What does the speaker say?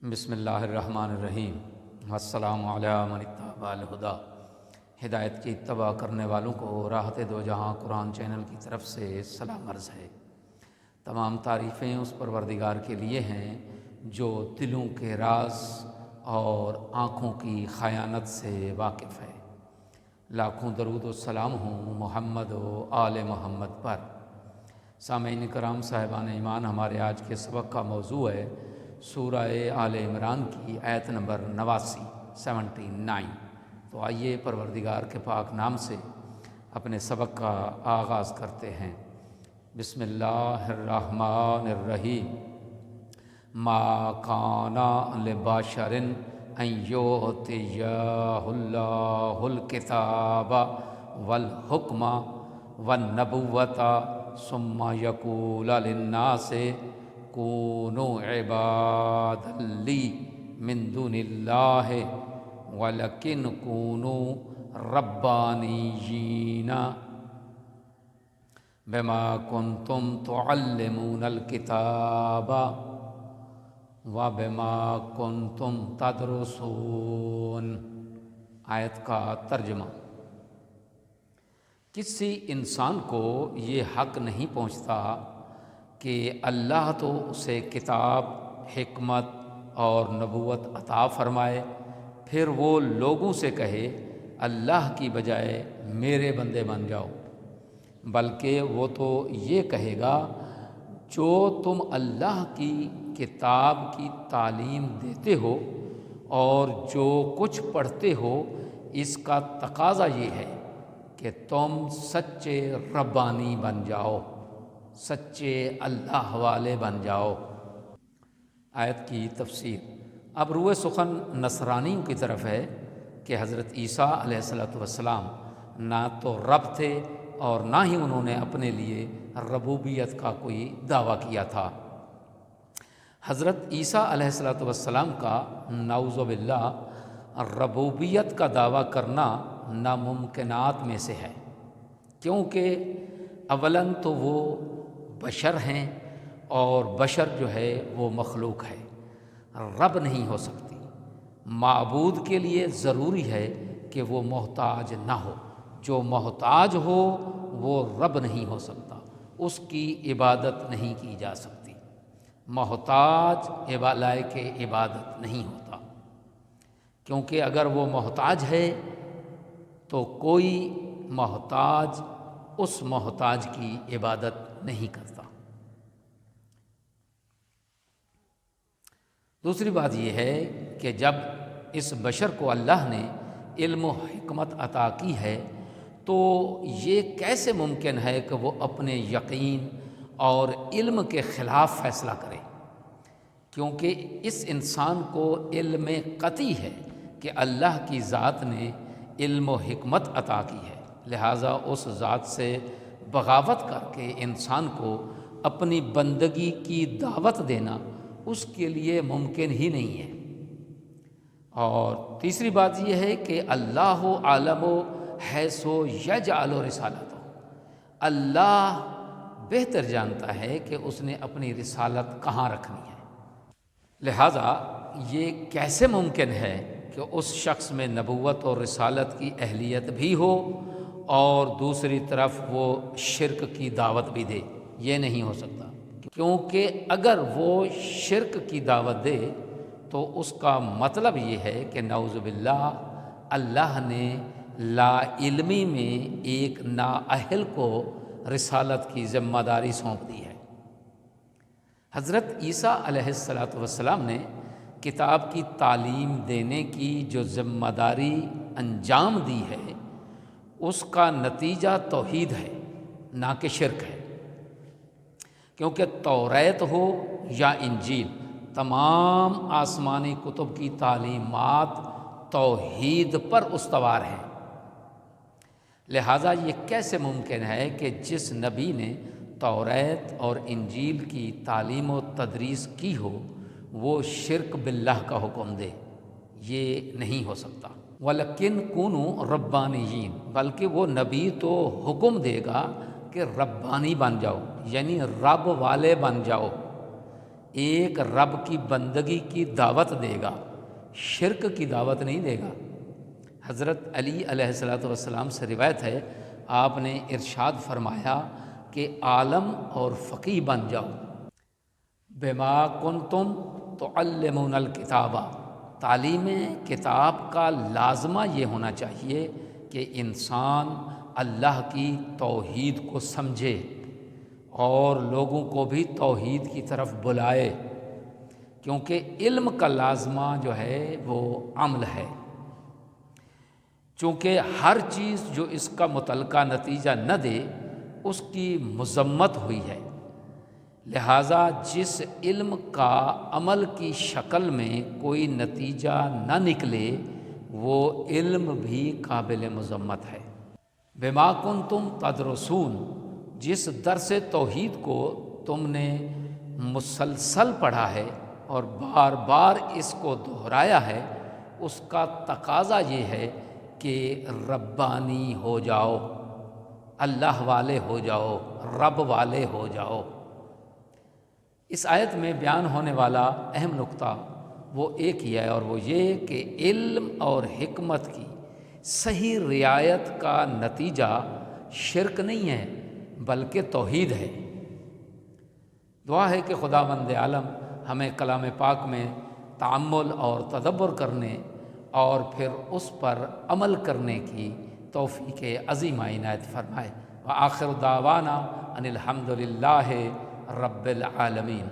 بسم اللہ الرحمن الرحیم۔ السلام علی من اتبع الہدی۔ ہدایت کی اتباع کرنے والوں کو راحت دو جہاں قرآن چینل کی طرف سے سلام عرض ہے۔ تمام تعریفیں اس پروردگار کے لیے ہیں جو دلوں کے راز اور آنکھوں کی خیانت سے واقف ہے۔ لاکھوں درود و سلام ہوں محمد و آل محمد پر۔ سامعین کرام صاحبان ایمان، ہمارے آج کے سبق کا موضوع ہے سورہ آل عمران کی آیت نمبر 79۔ تو آئیے پروردگار کے پاک نام سے اپنے سبق کا آغاز کرتے ہیں۔ بسم اللہ الرحمن الرحیم۔ ما کان لبشر ان یؤتیہ اللہ الکتاب والحکم والنبوۃ ثم یقول للناس کونوا عبادا لی من دون اللہ ولکن کونوا ربانیین بما کنتم تعلمون الکتاب وبما کنتم تدرسون۔ آیت کا ترجمہ: کسی انسان کو یہ حق نہیں پہنچتا کہ اللہ تو اسے کتاب، حکمت اور نبوت عطا فرمائے، پھر وہ لوگوں سے کہے اللہ کی بجائے میرے بندے بن جاؤ، بلکہ وہ تو یہ کہے گا جو تم اللہ کی کتاب کی تعلیم دیتے ہو اور جو کچھ پڑھتے ہو، اس کا تقاضا یہ ہے کہ تم سچے ربانی بن جاؤ، سچے اللہ والے بن جاؤ۔ آیت کی تفسیر: اب روئے سخن نصرانیوں کی طرف ہے کہ حضرت عیسیٰ علیہ السلام نہ تو رب تھے اور نہ ہی انہوں نے اپنے لیے ربوبیت کا کوئی دعویٰ کیا تھا۔ حضرت عیسیٰ علیہ السلام کا نعوذ باللہ ربوبیت کا دعویٰ کرنا ناممکنات میں سے ہے، کیونکہ اولاً تو وہ بشر ہیں اور بشر جو ہے وہ مخلوق ہے، رب نہیں ہو سکتی۔ معبود کے لیے ضروری ہے کہ وہ محتاج نہ ہو، جو محتاج ہو وہ رب نہیں ہو سکتا، اس کی عبادت نہیں کی جا سکتی۔ محتاج لائق عبادت نہیں ہوتا، کیونکہ اگر وہ محتاج ہے تو کوئی محتاج اس محتاج کی عبادت نہیں کرتا۔ دوسری بات یہ ہے کہ جب اس بشر کو اللہ نے علم و حکمت عطا کی ہے تو یہ کیسے ممکن ہے کہ وہ اپنے یقین اور علم کے خلاف فیصلہ کرے، کیونکہ اس انسان کو علم قطعی ہے کہ اللہ کی ذات نے علم و حکمت عطا کی ہے، لہٰذا اس ذات سے بغاوت کر کے انسان کو اپنی بندگی کی دعوت دینا اس کے لیے ممکن ہی نہیں ہے۔ اور تیسری بات یہ ہے کہ اللہ عالم حیث یجعل رسالتہ، اللہ بہتر جانتا ہے کہ اس نے اپنی رسالت کہاں رکھنی ہے، لہٰذا یہ کیسے ممکن ہے کہ اس شخص میں نبوت اور رسالت کی اہلیت بھی ہو اور دوسری طرف وہ شرک کی دعوت بھی دے؟ یہ نہیں ہو سکتا، کیونکہ اگر وہ شرک کی دعوت دے تو اس کا مطلب یہ ہے کہ نعوذ باللہ اللہ نے لا علمی میں ایک نااہل کو رسالت کی ذمہ داری سونپ دی ہے۔ حضرت عیسیٰ علیہ السلام نے کتاب کی تعلیم دینے کی جو ذمہ داری انجام دی ہے، اس کا نتیجہ توحید ہے، نہ کہ شرک ہے، کیونکہ توریت ہو یا انجیل، تمام آسمانی کتب کی تعلیمات توحید پر استوار ہیں۔ لہٰذا یہ کیسے ممکن ہے کہ جس نبی نے توریت اور انجیل کی تعلیم و تدریس کی ہو وہ شرک باللہ کا حکم دے؟ یہ نہیں ہو سکتا۔ وَلَكِنْ كُونُوا رَبَّانِيِّينَ، بلکہ وہ نبی تو حکم دے گا کہ ربانی بن جاؤ، یعنی رب والے بن جاؤ۔ ایک رب کی بندگی کی دعوت دے گا، شرک کی دعوت نہیں دے گا۔ حضرت علی علیہ الصلوۃ والسلام سے روایت ہے، آپ نے ارشاد فرمایا کہ عالم اور فقیہ بن جاؤ، بما کنتم تعلمون الکتابہ، تعلیم کتاب کا لازمہ یہ ہونا چاہیے کہ انسان اللہ کی توحید کو سمجھے اور لوگوں کو بھی توحید کی طرف بلائے، کیونکہ علم کا لازمہ جو ہے وہ عمل ہے۔ چونکہ ہر چیز جو اس کا متعلقہ نتیجہ نہ دے اس کی مذمت ہوئی ہے، لہٰذا جس علم کا عمل کی شکل میں کوئی نتیجہ نہ نکلے وہ علم بھی قابل مذمت ہے۔ بما کنتم تدرسون، جس درس توحید کو تم نے مسلسل پڑھا ہے اور بار بار اس کو دہرایا ہے، اس کا تقاضا یہ ہے کہ ربانی ہو جاؤ، اللہ والے ہو جاؤ، رب والے ہو جاؤ۔ اس آیت میں بیان ہونے والا اہم نقطہ وہ ایک ہی ہے، اور وہ یہ کہ علم اور حکمت کی صحیح رعایت کا نتیجہ شرک نہیں ہے بلکہ توحید ہے۔ دعا ہے کہ خداوند عالم ہمیں کلام پاک میں تأمل اور تدبر کرنے اور پھر اس پر عمل کرنے کی توفیق عظیمہ عنایت فرمائے۔ وآخر دعوانا ان الحمد للہ رب العالمین۔